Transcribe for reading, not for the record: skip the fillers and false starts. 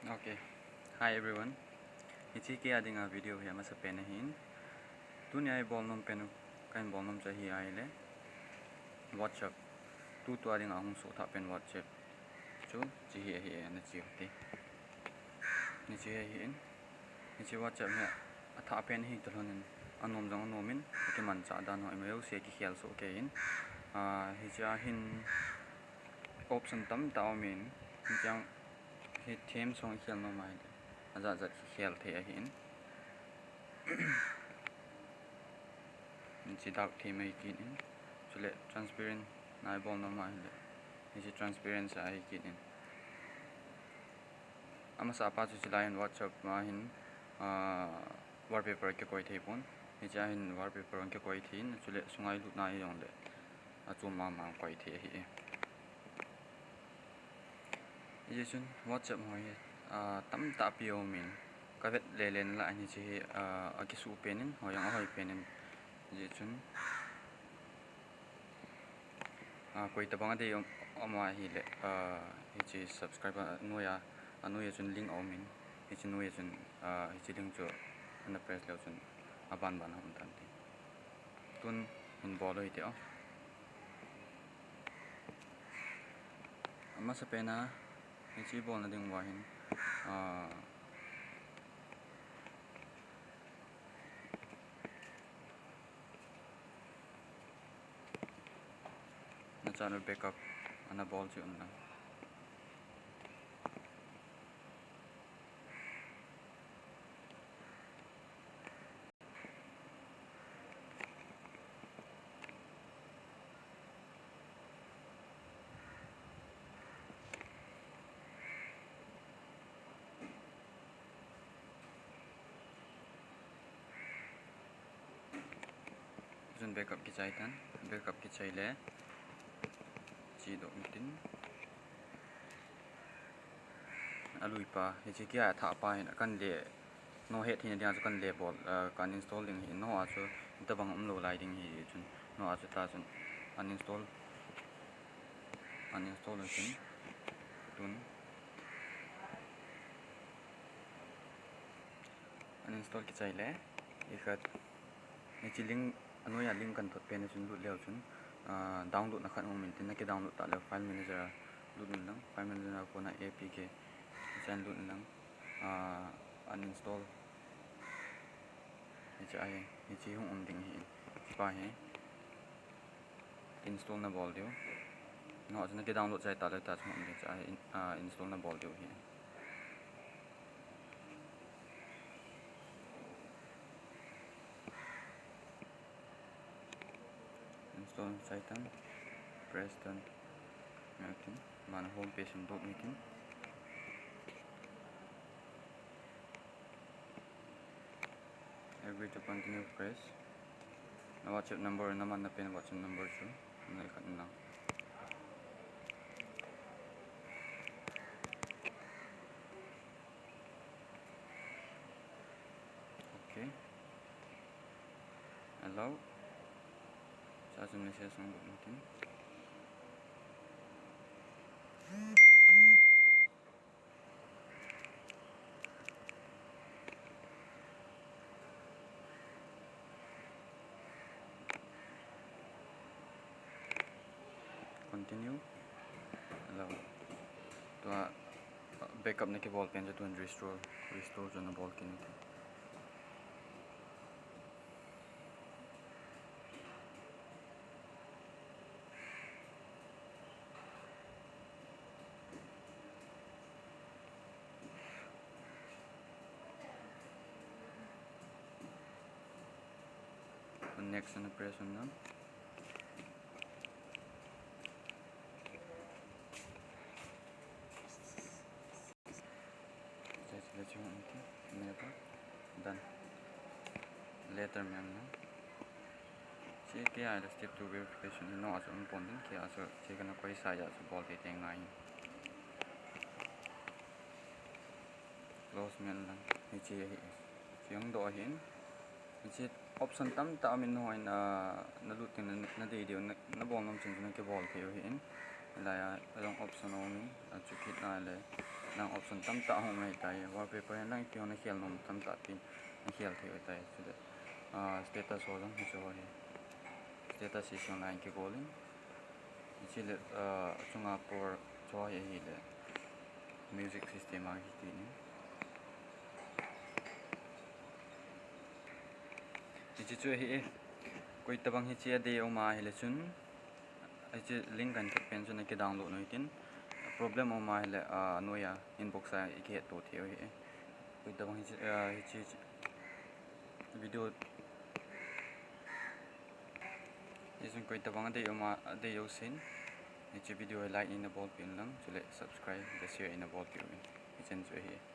Okay. Hi everyone. Ichi ke ading a video hi ama sa pen hin. Dunia ai bol nom pen kain bol nom chahi ai le. WhatsApp. Tu ading a hung so tha pen WhatsApp. Chu chi hi hi na chi hote. Ni chi hi hin. Ni chi WhatsApp ne a tha pen hi tlonin anom jang anomin ke man cha dan hoi mayo se ki khial so ke hin. Hi cha hin option tam ta min jang hi theme song khial no mai. Aza za khial the hin. Ini dark theme ai kinin chule transparent nai bol no mai le ini transparent sa ai kinin ama sa pa chu lain WhatsApp ma hin wallpaper ke koi thei pon ni cha hin wallpaper ke koi thin chule sungai lu nai yong le achu ma koi the hi ye chun WhatsApp hoi tam ta pio min ka vet le len la ni chi a ki su penin hoyang hoi penin ye chun koi ta bang de yom ama hi le hi subscriber noya anoya chun link omin hi chi noya chun hi chi link chu na press le chun aban ban ham tan ti tun in bol hi te ama sa pena hi chi bol na ding wa hin na channel backup ana bol chu na chun backup ki chai tan backup ki chai le chi do mitin alui pa hi chi kya tha pa hin kan le no he thin dia chu kan le bol kan installing hi no a chu ta bang lo lai ding hi chun no a chu ta chun uninstall chun tun uninstall ki chai le ikhat ni chi link anoya link kan thot pen chun lu leo chun download na khan min tin na ke download ta le file manager lu lang file manager ko na apk chan lu lang uninstall ni cha ai ni chi hung ding hi pa he install na bol dio no chun ke download chai ta le ta chum ni cha install na bol dio hi install saitan press done metin man home page dot metin agree to continue press na WhatsApp number naman na pin WhatsApp number chu na ikat na okay allow sa chun message ang dot metin continue allow to backup na ke ball pen to restore jo na ball kin next na press on na let's you never done later ma'am na che ke ai step 2 verification no as on pondin ke as che kana koi sa ya so ball te teng ngai close mail lang ni che hi chiang do hin ni che option tam ta min hoi na lu tin na de dio na bol nom ching ke ball ke hin la ya long option o min a chu kit na le nang option tam ta hong mai tai wallpaper nang pion na khel nom tam ta tin na khel thei tai chu de status ho lang chu ho hi status is online ke golin chile chunga por cho ye hi le music system a hi tin chi chu hi koi tabang hi chia de o ma hi le chun ai chi link kan pen chu na ke download noi tin problem o ma hi le noya inbox a ke to theu hi koi tabang hi chi video isun koi tabang de o ma de yo sin chi video like in the ball pin lang chule subscribe the share in the ball pin chen chu hi